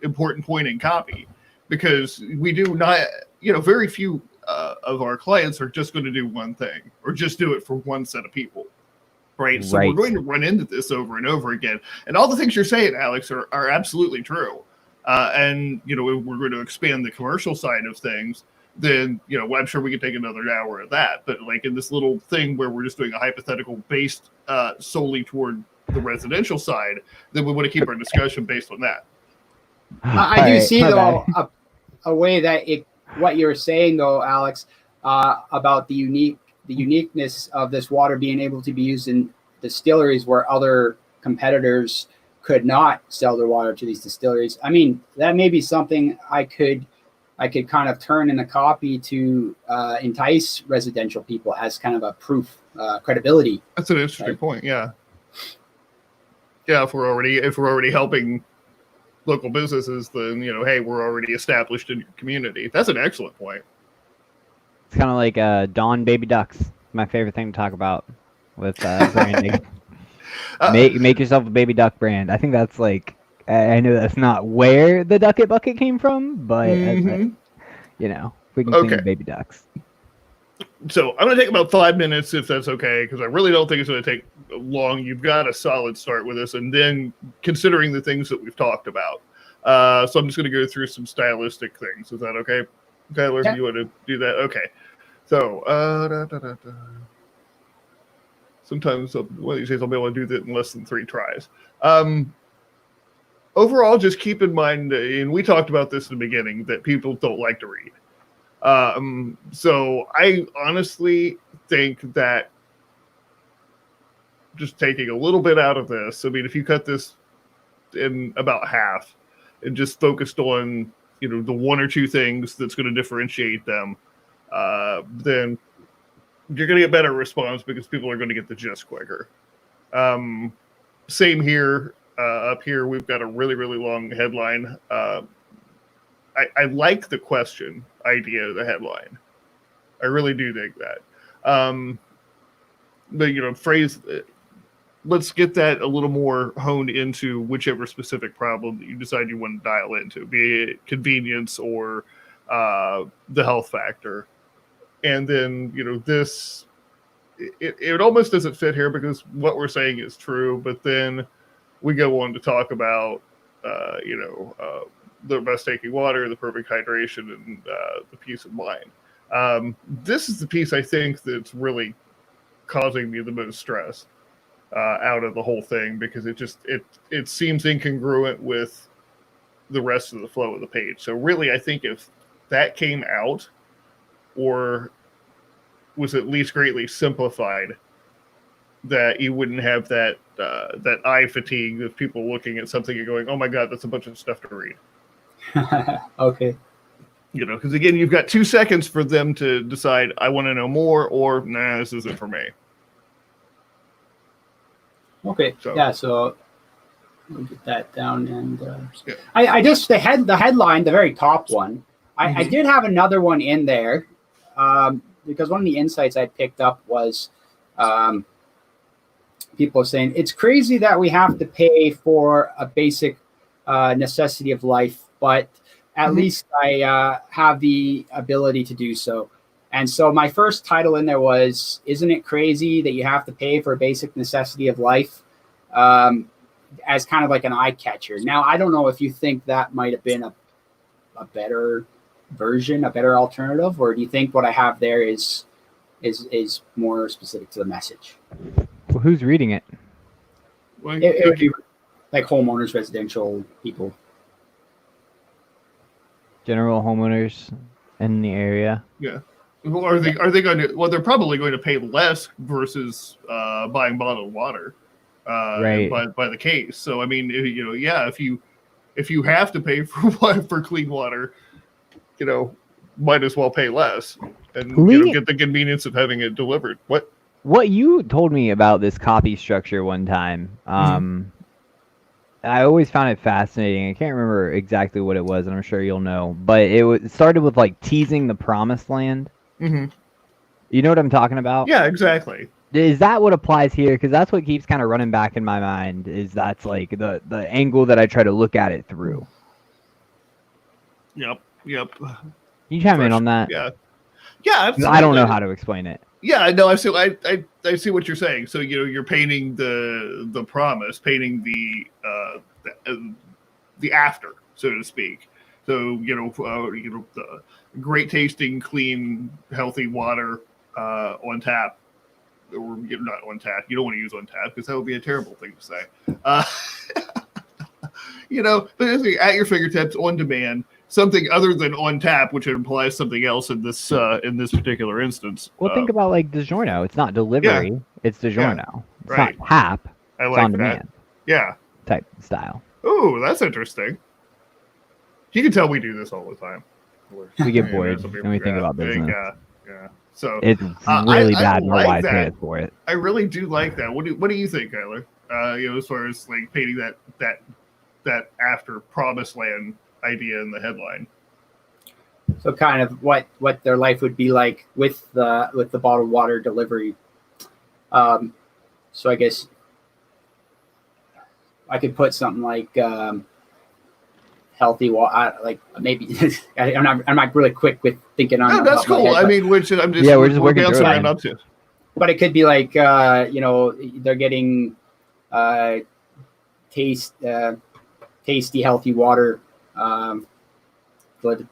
important point in copy, because we do not, very few of our clients are just going to do one thing or just do it for one set of people. Right. So we're going to run into this over and over again. And all the things you're saying, Alex, are absolutely true. And, we're going to expand the commercial side of things. Then, I'm sure we could take another hour of that. But like in this little thing where we're just doing a hypothetical based solely toward the residential side, then we want to keep our discussion based on that. I do see, though, a way that what you're saying, though, Alex, about the uniqueness of this water being able to be used in distilleries where other competitors could not sell their water to these distilleries. I mean, that may be something I could kind of turn in the copy to entice residential people as kind of a proof, credibility. That's an interesting point. Yeah. Yeah. If we're already helping local businesses, then, hey, we're already established in your community. That's an excellent point. It's kind of like Dawn Baby Ducks. My favorite thing to talk about with branding. Make yourself a baby duck brand. I think that's like, I know that's not where the Ducket Bucket came from, but if we can sing baby ducks. So I'm going to take about 5 minutes, if that's okay, because I really don't think it's going to take long. You've got a solid start with us, and then considering the things that we've talked about. So I'm just going to go through some stylistic things. Is that okay, Tyler? Yeah. You want to do that? Okay. So sometimes one of these days I'll be able to do that in less than 3 tries. overall, just keep in mind, and we talked about this in the beginning, that people don't like to read. So I honestly think that just taking a little bit out of this, I mean, if you cut this in about half and just focused on, the one or two things that's going to differentiate them, then you're going to get better response because people are going to get the gist quicker. Same here. Up here, we've got a really, really long headline. I like the question idea of the headline. I really do think that. But, phrase, let's get that a little more honed into whichever specific problem that you decide you want to dial into, be it convenience or the health factor. And then, this, it almost doesn't fit here because what we're saying is true, but then we go on to talk about, the best taking water, the perfect hydration, and the peace of mind. This is the piece I think that's really causing me the most stress out of the whole thing, because it seems incongruent with the rest of the flow of the page. So really, I think if that came out or was at least greatly simplified, that you wouldn't have that eye fatigue of people looking at something and going, oh my God, that's a bunch of stuff to read. Okay. Because again, you've got 2 seconds for them to decide, I want to know more, or nah, this isn't for me. Okay. So we'll get that down. And I just the headline, the very top one. I did have another one in there because one of the insights I picked up was people saying it's crazy that we have to pay for a basic necessity of life, but at least I have the ability to do so. And so my first title in there was, isn't it crazy that you have to pay for a basic necessity of life, as kind of like an eye catcher. Now, I don't know if you think that might have been a better version, a better alternative, or do you think what I have there is more specific to the message? Well, who's reading it? It would be like homeowners, residential people. General homeowners in the area. Yeah. Well, are they going to? Well, they're probably going to pay less versus buying bottled water, right? By the case. So I mean, if you have to pay for clean water, might as well pay less and get the convenience of having it delivered. What you told me about this copy structure one time, I always found it fascinating. I can't remember exactly what it was, and I'm sure you'll know. But it started with like teasing the promised land. Mm-hmm. You know what I'm talking about? Yeah, exactly. Is that what applies here? Because that's what keeps kind of running back in my mind. Is that's like the angle that I try to look at it through. Yep. Can you chime in on that? Yeah. Absolutely. I don't know how to explain it. Yeah, no, I see what you're saying. So you're painting the promise, painting the after, so to speak. So the great tasting, clean, healthy water on tap, or not on tap. You don't want to use on tap because that would be a terrible thing to say. But at your fingertips, on demand. Something other than on tap, which implies something else in this particular instance. Well, think about like DiGiorno. It's not delivery. Yeah. It's DiGiorno. Yeah, it's not tap. I like it's on that. demand. Yeah. Type style. Oh, that's interesting. You can tell we do this all the time. We get bored when we think about business. Yeah. So it's really bad. No like why that. Pay for it. I really do like that. What do you think, Cuyler? As far as like painting that after promised land idea in the headline. So kind of what their life would be like with the bottled water delivery. So I guess I could put something like healthy water, like maybe I'm not really quick with thinking on. No, that's cool. Head, I mean, which I'm just we're just working through it up to. But it could be like they're getting tasty, healthy water. Good,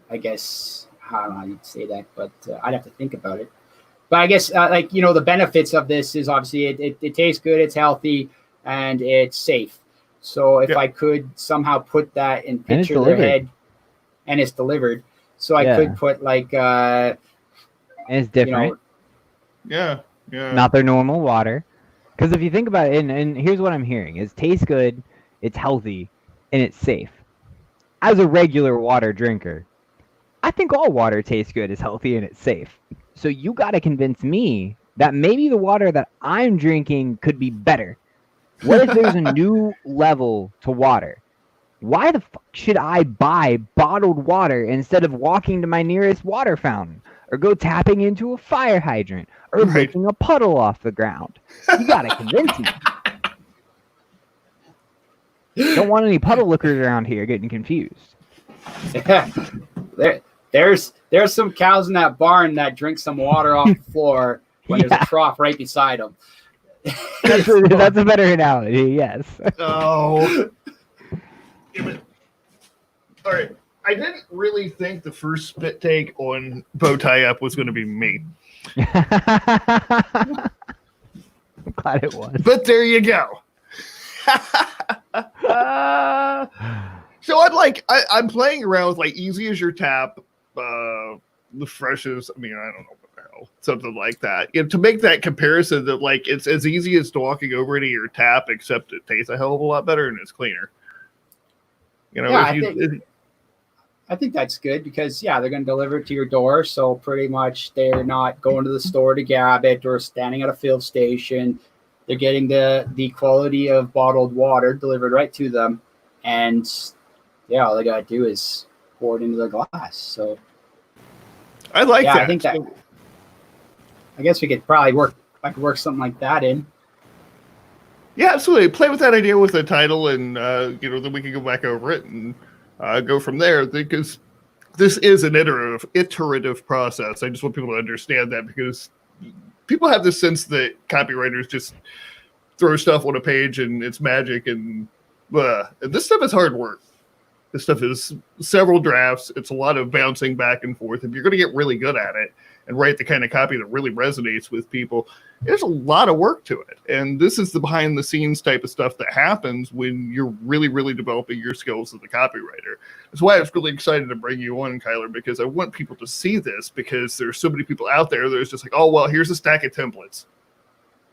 I guess. I don't know how you'd say that, but I'd have to think about it. But I guess the benefits of this is obviously it tastes good, it's healthy, and it's safe. So if Yeah. I could somehow put that in And it's picture their delivered. head, and it's delivered, so I Yeah. could put like And it's different. Yeah. Yeah. Not their normal water. Because if you think about it, and here's what I'm hearing: it tastes good, it's healthy, and it's safe. As a regular water drinker, I think all water tastes good, is healthy, and it's safe. So you got to convince me that maybe the water that I'm drinking could be better. What if there's a new level to water? Why the fuck should I buy bottled water instead of walking to my nearest water fountain, or go tapping into a fire hydrant, or Right. licking a puddle off the ground? You gotta convince me. Don't want any puddle lickers around here getting confused. there's some cows in that barn that drink some water off the floor when there's a trough right beside them. That's a better analogy, yes. Oh. Damn it. All right. I didn't really think the first spit take on BowtieUP was going to be me. I'm glad it was. But there you go. So I'm playing around with like easy as your tap, the freshest. I mean, I don't know what the hell, something like that. To make that comparison, that like it's as easy as walking over to your tap, except it tastes a hell of a lot better and it's cleaner. Yeah, I think that's good because they're going to deliver it to your door. So pretty much they're not going to the store to grab it or standing at a fill station. They're getting the quality of bottled water delivered right to them, and all they gotta do is pour it into the glass. So I like that. I think that. I guess we could probably work something like that in. Yeah, absolutely. Play with that idea with the title, and then we can go back over it and go from there. Because this is an iterative process. I just want people to understand that, because people have this sense that copywriters just throw stuff on a page and it's magic, and this stuff is hard work. This stuff is several drafts. It's a lot of bouncing back and forth. If you're going to get really good at it and write the kind of copy that really resonates with people, there's a lot of work to it. And this is the behind the scenes type of stuff that happens when you're really, really developing your skills as a copywriter. That's why I was really excited to bring you on, Cuyler, because I want people to see this, because there's so many people out there that's just like, oh, well, here's a stack of templates,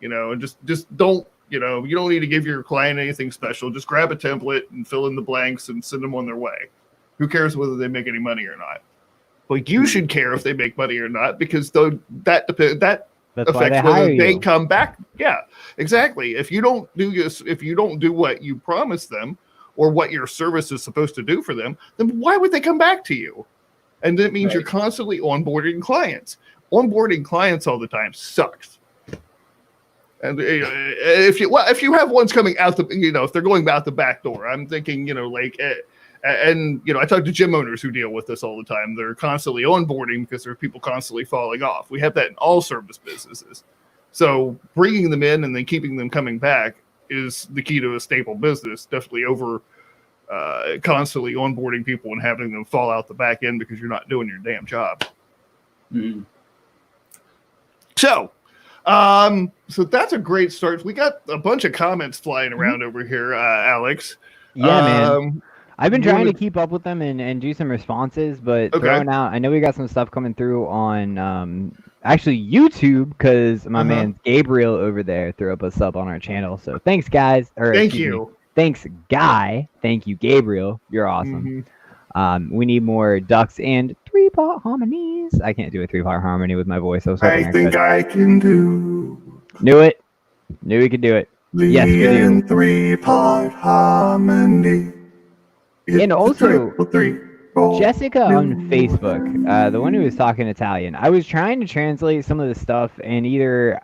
and just don't, you don't need to give your client anything special. Just grab a template and fill in the blanks and send them on their way. Who cares whether they make any money or not? Well, you should care if they make money or not, because that That's why affects they hire whether they you. come back. Yeah, exactly. If you don't do what you promised them or what your service is supposed to do for them, then why would they come back to you? And that means Right. you're constantly onboarding clients. Onboarding clients all the time sucks. And if you have ones coming out if they're going out the back door, I'm thinking, I talk to gym owners who deal with this all the time. They're constantly onboarding because there are people constantly falling off. We have that in all service businesses. So bringing them in and then keeping them coming back is the key to a stable business. Definitely over constantly onboarding people and having them fall out the back end because you're not doing your damn job. Mm-hmm. So that's a great start. We got a bunch of comments flying around over here, Alex. Yeah, man. I've been trying to keep up with them and do some responses, but throwing out, I know we got some stuff coming through on actually YouTube, because my man Gabriel over there threw up a sub on our channel. So thanks, guys. Thank you. Thanks, Guy. Thank you, Gabriel. You're awesome. We need more ducks and 3-part harmonies. I can't do a 3-part harmony with my voice. I think I can do. Knew it. Knew we could do it. Yes, we do. 3-part harmony. And also, Jessica on Facebook, the one who was talking Italian, I was trying to translate some of the stuff, and either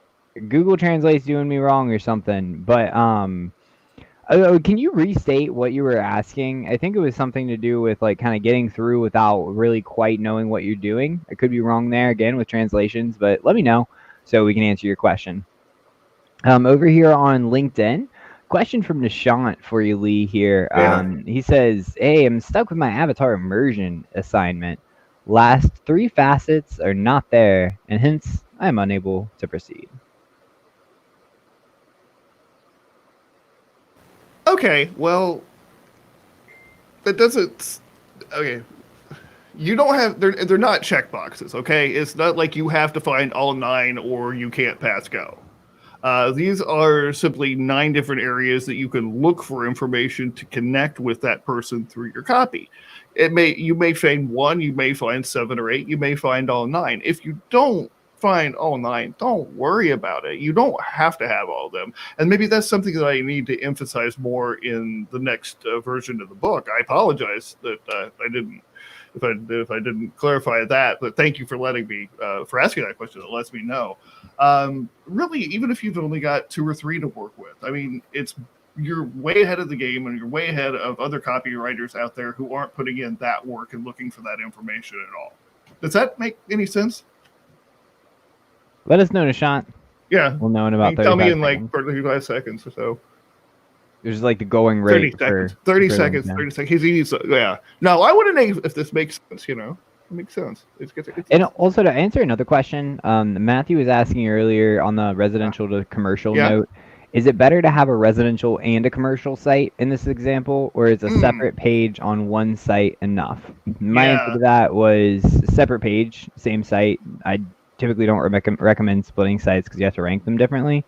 Google Translate's doing me wrong or something, but can you restate what you were asking? I think it was something to do with like kind of getting through without really quite knowing what you're doing. I could be wrong there again with translations, but let me know so we can answer your question. Over here on LinkedIn, question from Nishant for you, Lee, here. He says, hey, I'm stuck with my avatar immersion assignment. Last 3 facets are not there, and hence I'm unable to proceed. Okay, well, that doesn't. Okay, you don't have. They're not checkboxes. Okay, it's not like you have to find all 9 or you can't pass go. These are simply 9 different areas that you can look for information to connect with that person through your copy. You may find 1, you may find 7 or 8, you may find all 9. If you don't find all 9, don't worry about it. You don't have to have all of them. And maybe that's something that I need to emphasize more in the next version of the book. I apologize that I didn't. If I didn't clarify that, but thank you for letting me for asking that question. It lets me know. Really, even if you've only got 2 or 3 to work with, I mean, you're way ahead of the game, and you're way ahead of other copywriters out there who aren't putting in that work and looking for that information at all. Does that make any sense? Let us know, Nishant. Yeah, we'll know in about 35 tell me in seconds. like 35 seconds or so. There's like the going rate 30 seconds. 30 seconds. Yeah. No, I want to know if this makes sense. You know, it makes sense. And also to answer another question, Matthew was asking earlier on the residential to commercial note. Is it better to have a residential and a commercial site in this example, or is a separate page on one site enough? My answer to that was separate page, same site. I typically don't recommend splitting sites because you have to rank them differently.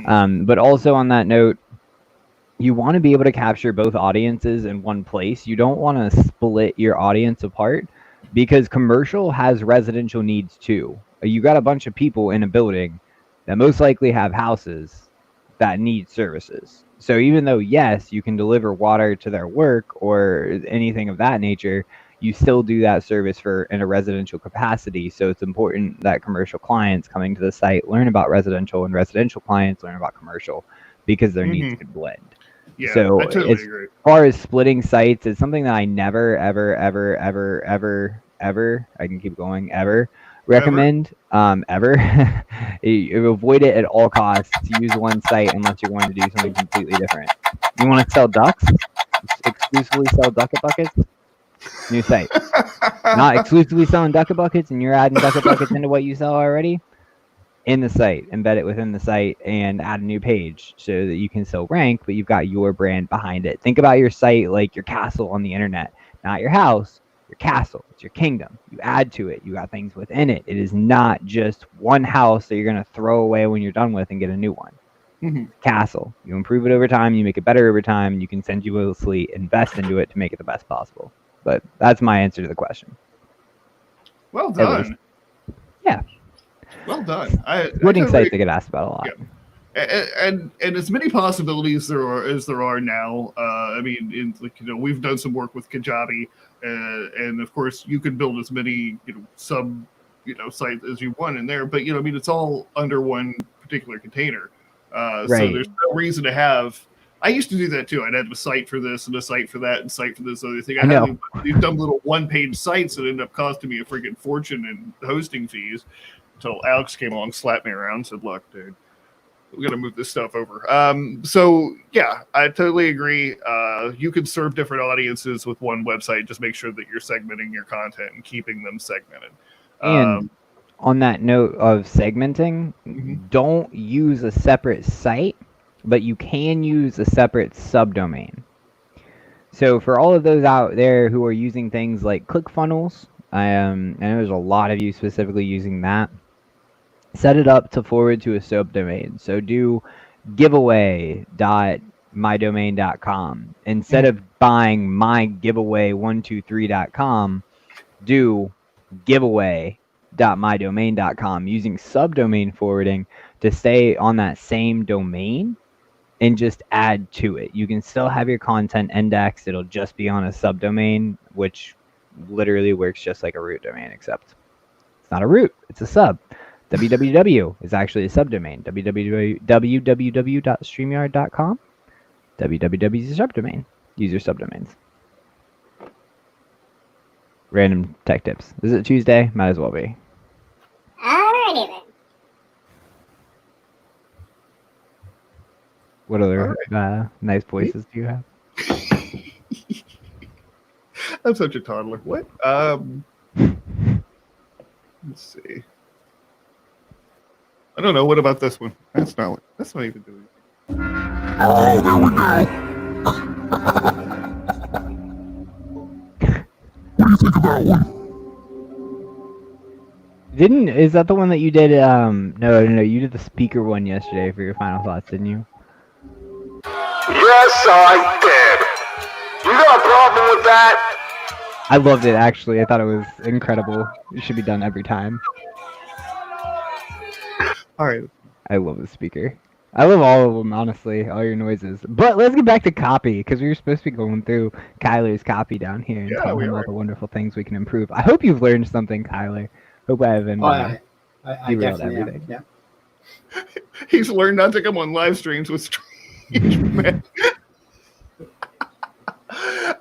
But also on that note, you want to be able to capture both audiences in one place. You don't want to split your audience apart because commercial has residential needs too. You got a bunch of people in a building that most likely have houses that need services. So even though, yes, you can deliver water to their work or anything of that nature, you still do that service in a residential capacity. So it's important that commercial clients coming to the site learn about residential and residential clients learn about commercial because their needs could blend. Yeah, so I totally agree. As far as splitting sites, it's something that I never, ever, I can keep going, ever recommend. Ever. You avoid it at all costs to use one site unless you're going to do something completely different. You want to sell ducks? Exclusively sell ducket buckets? New site. Not exclusively selling ducket buckets and you're adding ducket buckets into what you sell already? In the site, embed it within the site and add a new page so that you can still rank, but you've got your brand behind it. Think about your site like your castle on the internet, not your house, your castle. It's your kingdom. You add to it. You got things within it. It is not just one house that you're going to throw away when you're done with and get a new one. Castle. You improve it over time. You make it better over time. And you can continuously invest into it to make it the best possible. But that's my answer to the question. Well done. Yeah. Well done. Splitting sites I get asked about a lot. Yeah. And as many possibilities as there are now. I mean, we've done some work with Kajabi, and of course you can build as many sub sites as you want in there. But I mean, it's all under one particular container. So there's no reason to have. I used to do that too. I'd have a site for this and a site for that and a site for this other thing. I had these dumb little one-page sites that ended up costing me a freaking fortune in hosting fees. Until Alex came along, slapped me around, and said, "Look, dude, we got to move this stuff over." So yeah, I totally agree. You can serve different audiences with one website. Just make sure that you're segmenting your content and keeping them segmented. And on that note of segmenting, don't use a separate site, but you can use a separate subdomain. So for all of those out there who are using things like ClickFunnels, I know there's a lot of you specifically using that. Set it up to forward to a subdomain. So do giveaway.mydomain.com. Instead of buying mygiveaway123.com, do giveaway.mydomain.com using subdomain forwarding to stay on that same domain and just add to it. You can still have your content indexed. It'll just be on a subdomain, which literally works just like a root domain, except it's not a root, it's a sub. www is actually a subdomain. www.streamyard.com. www is a subdomain. Use your subdomains. Random tech tips. Is it Tuesday? Might as well be. Alrighty then. What other nice voices do you have? I'm such a toddler. What? Let's see. I don't know. What about this one? That's not even doing. Oh, no, What do you think about one? Is that the one that you did? No, you did the speaker one yesterday for your final thoughts, didn't you? Yes, I did. You got a problem with that? I loved it, actually. I thought it was incredible. It should be done every time. All right. I love the speaker. I love all of them, honestly, all your noises. But let's get back to copy, because we were supposed to be going through Kyler's copy down here and Yeah, telling we him all are. the wonderful things we can improve. I hope you've learned something, Kyler. Hope I haven't I derailed definitely am. everything. Yeah. He's learned not to come on live streams with strange men.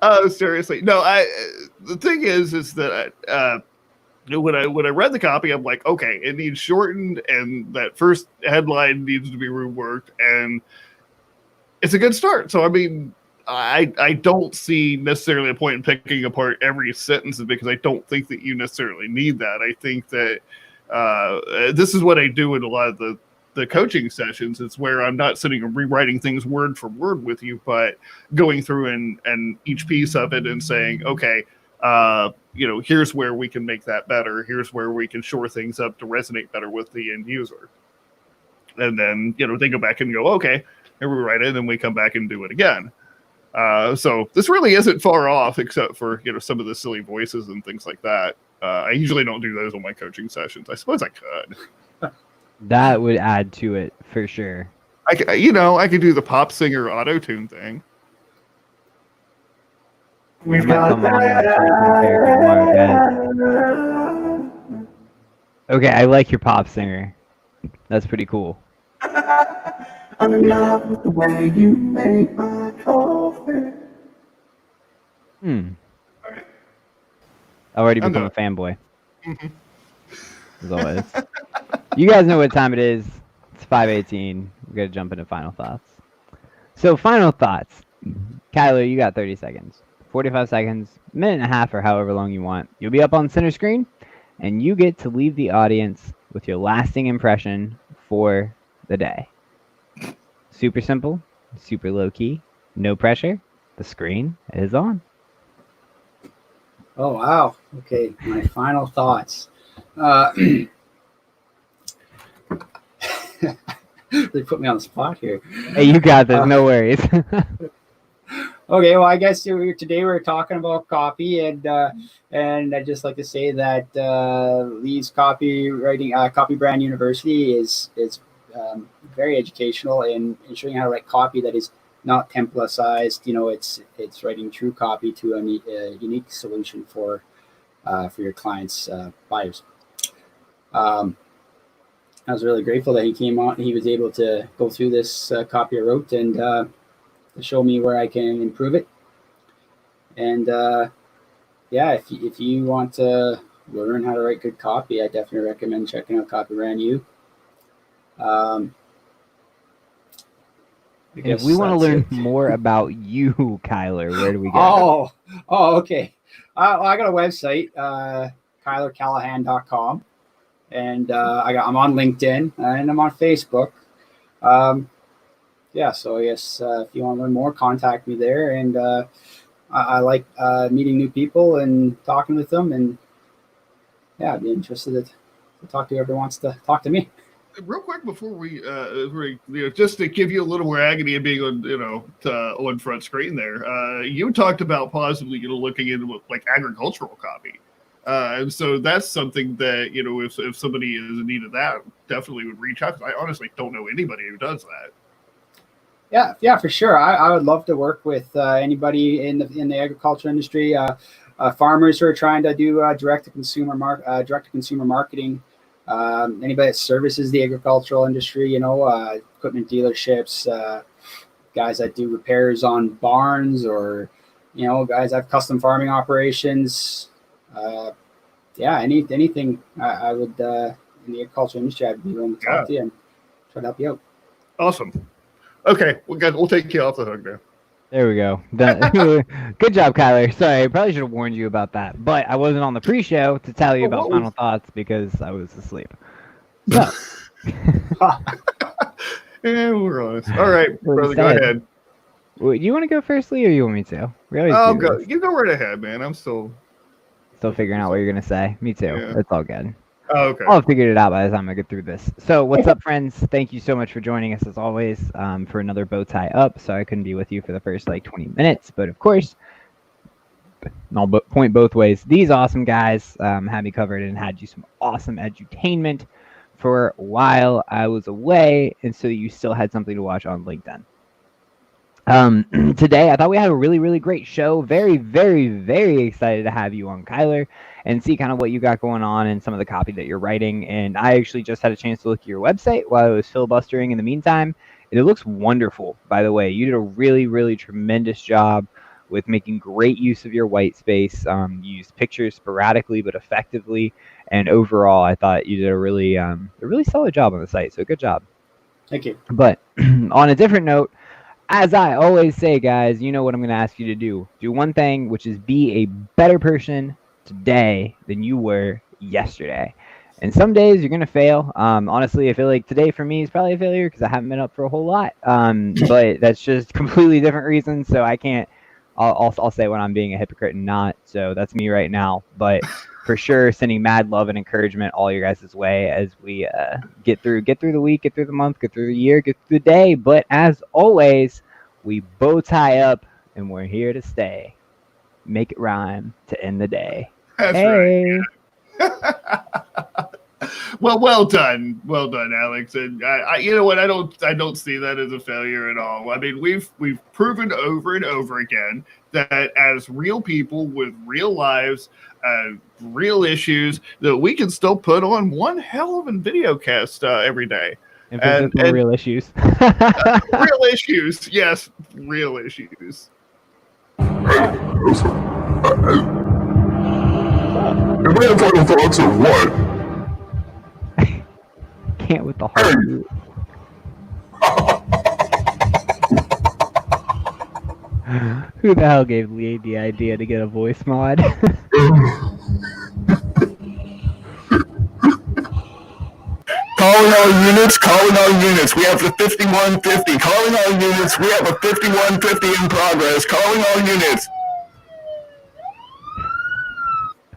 Oh, seriously. No, the thing is that when I read the copy, I'm like, okay, it needs shortened, and that first headline needs to be reworked, and it's a good start. So, I mean, I don't see necessarily a point in picking apart every sentence because I don't think that you necessarily need that. I think that this is what I do in a lot of the coaching sessions. It's where I'm not sitting and rewriting things word for word with you, but going through and each piece of it and saying, okay, here's where we can make that better. Here's where we can shore things up to resonate better with the end user. And then, they go back and go, okay, here we write it, and then we come back and do it again. So this really isn't far off, except for, some of the silly voices and things like that. I usually don't do those on my coaching sessions. I suppose I could. That would add to it, for sure. I could do the pop singer auto-tune thing. We've got Okay, I like your pop singer. That's pretty cool. I'm in love with the way you make my coffee. I've already I'm become a done. fanboy. As always. You guys know what time it is. It's 5:18. We gotta jump into final thoughts. So, final thoughts. Kyler, you got 30 seconds. 45 seconds, minute and a half, or however long you want. You'll be up on center screen, and you get to leave the audience with your lasting impression for the day. Super simple, super low key, no pressure. The screen is on. Oh, wow. Okay, my final thoughts. They put me on the spot here. Hey, you got this. No worries. Okay, well, I guess today we're talking about copy, and I'd just like to say that Lee's Copy Brand University is very educational in showing how to write copy that is not templatized. It's writing true copy to a unique solution for your clients' buyers. I was really grateful that he came on. He was able to go through this copy I wrote and to show me where I can improve it. And if you want to learn how to write good copy, I definitely recommend checking out CopyBrandU. If we want to learn more about you, Kyler, where do we go? Okay. I got a website, CuylerCallahan.com, and I'm on LinkedIn and I'm on Facebook. So I guess if you want to learn more, contact me there. And I like meeting new people and talking with them. And I'd be interested to talk to whoever wants to talk to me. Real quick before we just to give you a little more agony of being on on front screen there, you talked about possibly looking into like agricultural copy, and so that's something that if somebody is in need of that, definitely would reach out. I honestly don't know anybody who does that. Yeah, for sure. I would love to work with anybody in the agriculture industry, farmers who are trying to do direct to consumer marketing. Anybody that services the agricultural industry, equipment dealerships, guys that do repairs on barns, or guys that have custom farming operations. Anything I would in the agriculture industry, I'd be willing to talk to you and try to help you out. Awesome. Okay, we'll take you off the hook now. There we go. Good job, Kyler. Sorry, I probably should have warned you about that, but I wasn't on the pre-show to tell you about final thoughts because I was asleep. So. Yeah, we're honest. All right, brother, go ahead. Do you want to go first, Lee, or you want me to? We always I'll do go. this. You go right ahead, man. I'm still Figuring out what you're gonna say. Me too. Yeah. It's all good. Oh, okay. I'll have figured it out by the time I get through this. So, what's up, friends? Thank you so much for joining us as always for another bow tie up. So I couldn't be with you for the first like 20 minutes, but of course, I'll point both ways. These awesome guys had me covered and had you some awesome edutainment for while I was away, and so you still had something to watch on LinkedIn. Today, I thought we had a really, really great show. Very, very, very excited to have you on, Cuyler, and see kind of what you got going on and some of the copy that you're writing. And I actually just had a chance to look at your website while I was filibustering in the meantime. And it looks wonderful, by the way. You did a really, really tremendous job with making great use of your white space. You used pictures sporadically but effectively. And overall, I thought you did a really solid job on the site. So good job. Thank you. But on a different note, as I always say, guys, you know what I'm going to ask you to do. Do one thing, which is be a better person today than you were yesterday. And some days you're going to fail. Honestly, I feel like today for me is probably a failure because I haven't been up for a whole lot. But that's just completely different reasons. So I can't, I'll say when I'm being a hypocrite and not. So that's me right now. But for sure, sending mad love and encouragement all your guys' way as we get through the week, get through the month, get through the year, get through the day. But as always, we bow tie up and we're here to stay. Make it rhyme to end the day. That's hey. Right. Well done, Alex. And you know what? I don't see that as a failure at all. I mean, we've proven over and over again that as real people with real lives, real issues, that we can still put on one hell of a video cast every day. And real issues. Real issues, yes, real issues. And we have final thoughts or what? Can't with the heart. Who the hell gave Lee the idea to get a voice mod? Calling all units. We have the 5150. Calling all units. We have a 5150 in progress. Calling all units.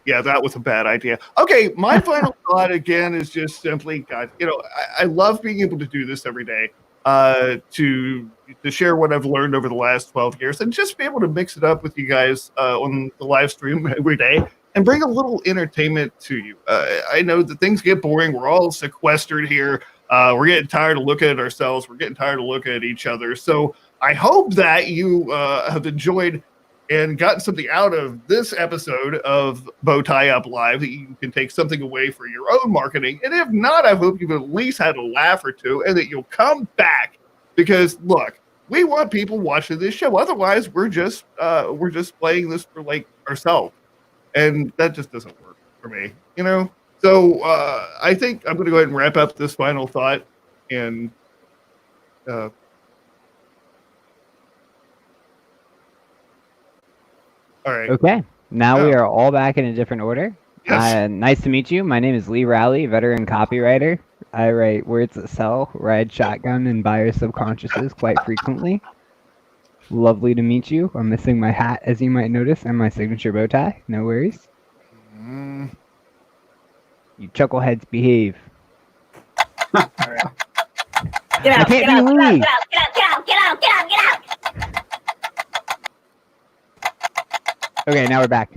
Yeah, that was a bad idea. Okay, my final thought again is just simply, guys, you know, I love being able to do this every day, to share what I've learned over the last 12 years and just be able to mix it up with you guys on the live stream every day and bring a little entertainment to you. I know that things get boring. We're all sequestered here. We're getting tired of looking at ourselves. We're getting tired of looking at each other. So I hope that you have enjoyed and gotten something out of this episode of Bow Tie Up Live that you can take something away for your own marketing. And if not, I hope you've at least had a laugh or two and that you'll come back because, look, we want people watching this show. Otherwise, we're just playing this for like ourselves. And that just doesn't work for me, you know? So I think I'm going to go ahead and wrap up this final thought and all right. Okay. Now we are all back in a different order. Yes. Nice to meet you. My name is Lee Rowley, veteran copywriter. I write words that sell, ride shotgun, and buyers' subconsciouses quite frequently. Lovely to meet you. I'm missing my hat, as you might notice, and my signature bow tie. No worries. You chuckleheads behave. All right. Get out, get out, get out, get out, get out, get out, get out, get out. Okay, now we're back.